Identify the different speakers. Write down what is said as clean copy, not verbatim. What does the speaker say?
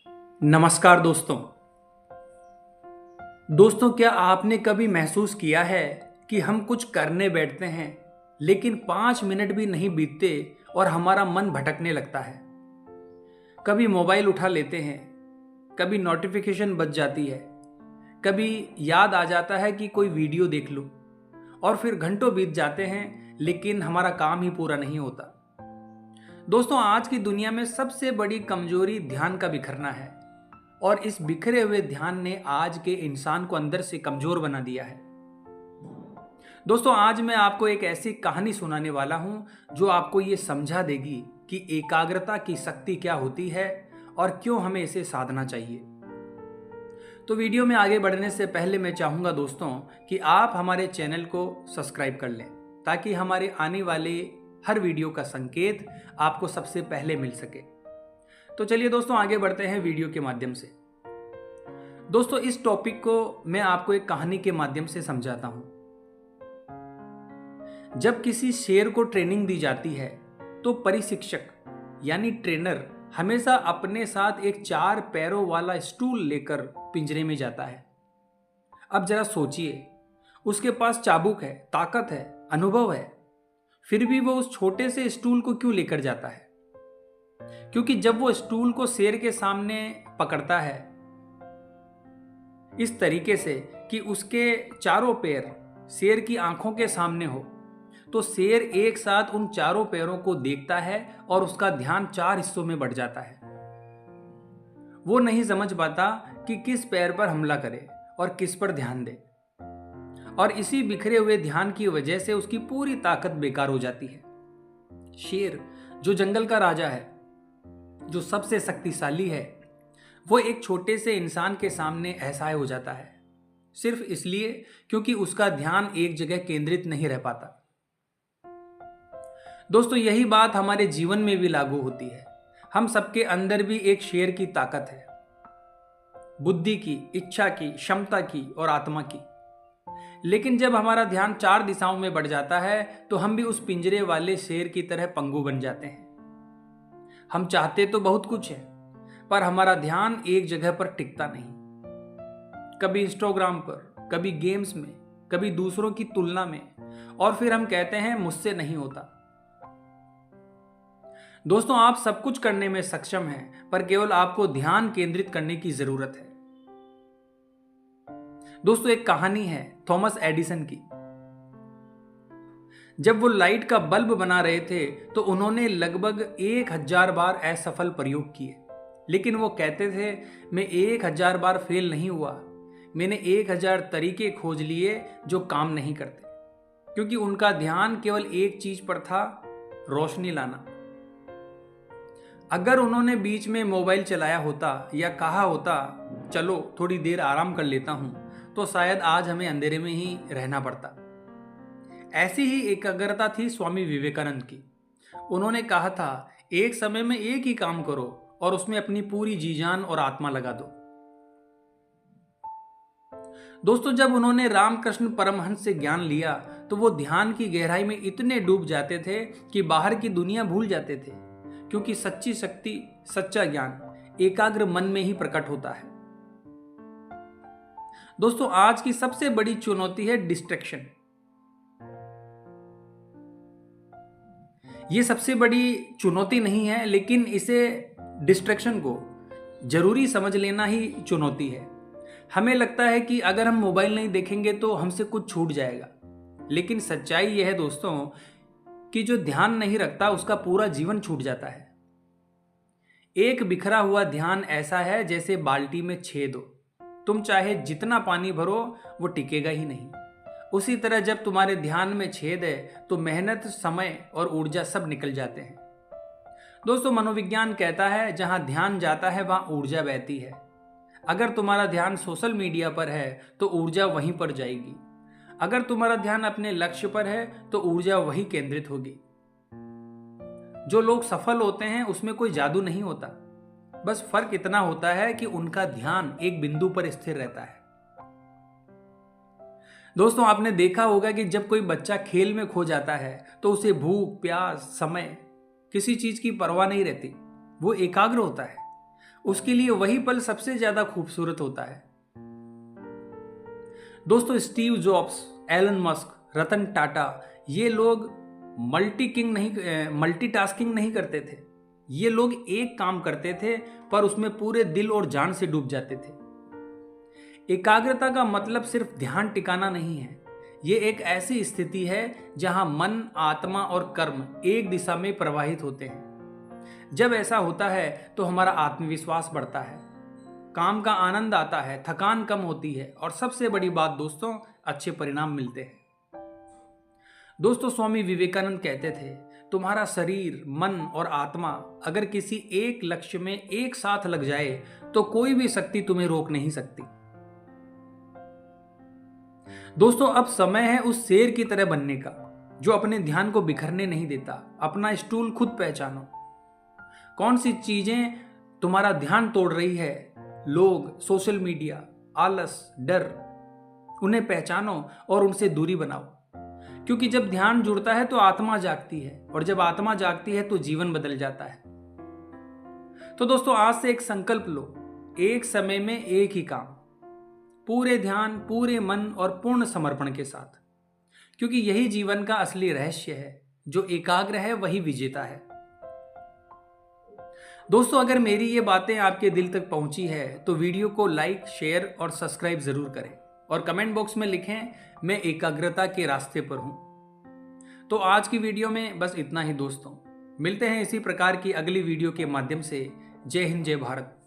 Speaker 1: नमस्कार दोस्तों, क्या आपने कभी महसूस किया है कि हम कुछ करने बैठते हैं लेकिन 5 मिनट भी नहीं बीतते और हमारा मन भटकने लगता है। कभी मोबाइल उठा लेते हैं, कभी नोटिफिकेशन बज जाती है, कभी याद आ जाता है कि कोई वीडियो देख लूं और फिर घंटों बीत जाते हैं लेकिन हमारा काम ही पूरा नहीं होता। दोस्तों, आज की दुनिया में सबसे बड़ी कमजोरी ध्यान का बिखरना है और इस बिखरे हुए ध्यान ने आज के इंसान को अंदर से कमजोर बना दिया है। दोस्तों, आज मैं आपको एक ऐसी कहानी सुनाने वाला हूं जो आपको ये समझा देगी कि एकाग्रता की शक्ति क्या होती है और क्यों हमें इसे साधना चाहिए। तो वीडियो में आगे बढ़ने से पहले मैं चाहूंगा दोस्तों कि आप हमारे चैनल को सब्सक्राइब कर लें ताकि हमारे आने वाले हर वीडियो का संकेत आपको सबसे पहले मिल सके। तो चलिए दोस्तों, आगे बढ़ते हैं वीडियो के माध्यम से। दोस्तों, इस टॉपिक को मैं आपको एक कहानी के माध्यम से समझाता हूं। जब किसी शेर को ट्रेनिंग दी जाती है तो प्रशिक्षक यानी ट्रेनर हमेशा अपने साथ एक 4 पैरों वाला स्टूल लेकर पिंजरे में जाता है। अब जरा सोचिए, उसके पास चाबुक है, ताकत है, अनुभव है, फिर भी वो उस छोटे से स्टूल को क्यों लेकर जाता है? क्योंकि जब वो स्टूल को शेर के सामने पकड़ता है इस तरीके से कि उसके चारों पैर शेर की आंखों के सामने हो, तो शेर एक साथ उन चारों पैरों को देखता है और उसका ध्यान 4 हिस्सों में बढ़ जाता है। वो नहीं समझ पाता कि किस पैर पर हमला करे और किस पर ध्यान दे, और इसी बिखरे हुए ध्यान की वजह से उसकी पूरी ताकत बेकार हो जाती है। शेर, जो जंगल का राजा है, जो सबसे शक्तिशाली है, वो एक छोटे से इंसान के सामने असहाय हो जाता है, सिर्फ इसलिए क्योंकि उसका ध्यान एक जगह केंद्रित नहीं रह पाता। दोस्तों, यही बात हमारे जीवन में भी लागू होती है। हम सबके अंदर भी एक शेर की ताकत है, बुद्धि की, इच्छा की, क्षमता की और आत्मा की। लेकिन जब हमारा ध्यान 4 दिशाओं में बढ़ जाता है तो हम भी उस पिंजरे वाले शेर की तरह पंगु बन जाते हैं। हम चाहते तो बहुत कुछ है, पर हमारा ध्यान एक जगह पर टिकता नहीं। कभी इंस्टाग्राम पर, कभी गेम्स में, कभी दूसरों की तुलना में, और फिर हम कहते हैं मुझसे नहीं होता। दोस्तों, आप सब कुछ करने में सक्षम हैं, पर केवल आपको ध्यान केंद्रित करने की जरूरत है। दोस्तों, एक कहानी है थॉमस एडिसन की। जब वो लाइट का बल्ब बना रहे थे तो उन्होंने लगभग 1000 बार असफल प्रयोग किए, लेकिन वो कहते थे मैं 1000 बार फेल नहीं हुआ, मैंने 1000 तरीके खोज लिए जो काम नहीं करते, क्योंकि उनका ध्यान केवल एक चीज पर था, रोशनी लाना। अगर उन्होंने बीच में मोबाइल चलाया होता या कहा होता चलो थोड़ी देर आराम कर लेता हूं, तो शायद आज हमें अंधेरे में ही रहना पड़ता। ऐसी ही एकाग्रता थी स्वामी विवेकानंद की। उन्होंने कहा था, एक समय में एक ही काम करो और उसमें अपनी पूरी जी जान और आत्मा लगा दो। दोस्तों, जब उन्होंने रामकृष्ण परमहंस से ज्ञान लिया तो वो ध्यान की गहराई में इतने डूब जाते थे कि बाहर की दुनिया भूल जाते थे, क्योंकि सच्ची शक्ति, सच्चा ज्ञान एकाग्र मन में ही प्रकट होता है। दोस्तों, आज की सबसे बड़ी चुनौती है डिस्ट्रैक्शन। ये सबसे बड़ी चुनौती नहीं है, लेकिन इसे, डिस्ट्रैक्शन को जरूरी समझ लेना ही चुनौती है। हमें लगता है कि अगर हम मोबाइल नहीं देखेंगे तो हमसे कुछ छूट जाएगा, लेकिन सच्चाई यह है दोस्तों कि जो ध्यान नहीं रखता उसका पूरा जीवन छूट जाता है। एक बिखरा हुआ ध्यान ऐसा है जैसे बाल्टी में छेद हो, तुम चाहे जितना पानी भरो वो टिकेगा ही नहीं। उसी तरह जब तुम्हारे ध्यान में छेद है तो मेहनत, समय और ऊर्जा सब निकल जाते हैं। दोस्तों, मनोविज्ञान कहता है जहां ध्यान जाता है वहां ऊर्जा बहती है। अगर तुम्हारा ध्यान सोशल मीडिया पर है तो ऊर्जा वहीं पर जाएगी। अगर तुम्हारा ध्यान अपने लक्ष्य पर है तो ऊर्जा वहीं केंद्रित होगी। जो लोग सफल होते हैं उसमें कोई जादू नहीं होता, बस फर्क इतना होता है कि उनका ध्यान एक बिंदु पर स्थिर रहता है। दोस्तों, आपने देखा होगा कि जब कोई बच्चा खेल में खो जाता है तो उसे भूख, प्यास, समय, किसी चीज की परवाह नहीं रहती। वो एकाग्र होता है। उसके लिए वही पल सबसे ज्यादा खूबसूरत होता है। दोस्तों, Steve jobs, Elon Musk, Ratan Tata, ये लोग मल्टीटास्किंग नहीं करते थे। ये लोग एक काम करते थे पर उसमें पूरे दिल और जान से डूब जाते थे। एकाग्रता का मतलब सिर्फ ध्यान टिकाना नहीं है। ये एक ऐसी स्थिति है जहां मन, आत्मा और कर्म एक दिशा में प्रवाहित होते हैं। जब ऐसा होता है तो हमारा आत्मविश्वास बढ़ता है, काम का आनंद आता है, थकान कम होती है और सबसे बड़ी बात दोस्तों, अच्छे परिणाम मिलते हैं। दोस्तों, स्वामी विवेकानंद कहते थे, तुम्हारा शरीर, मन और आत्मा अगर किसी एक लक्ष्य में एक साथ लग जाए तो कोई भी शक्ति तुम्हें रोक नहीं सकती। दोस्तों, अब समय है उस शेर की तरह बनने का जो अपने ध्यान को बिखरने नहीं देता। अपना स्टूल खुद पहचानो। कौन सी चीजें तुम्हारा ध्यान तोड़ रही है? लोग, सोशल मीडिया, आलस, डर, उन्हें पहचानो और उनसे दूरी बनाओ। क्योंकि जब ध्यान जुड़ता है तो आत्मा जागती है, और जब आत्मा जागती है तो जीवन बदल जाता है। तो दोस्तों, आज से एक संकल्प लो, एक समय में एक ही काम, पूरे ध्यान, पूरे मन और पूर्ण समर्पण के साथ। क्योंकि यही जीवन का असली रहस्य है। जो एकाग्र है वही विजेता है। दोस्तों, अगर मेरी ये बातें आपके दिल तक पहुंची है तो वीडियो को लाइक, शेयर और सब्सक्राइब जरूर करें, और कमेंट बॉक्स में लिखें, मैं एकाग्रता के रास्ते पर हूं। तो आज की वीडियो में बस इतना ही दोस्तों। मिलते हैं इसी प्रकार की अगली वीडियो के माध्यम से। जय हिंद, जय भारत।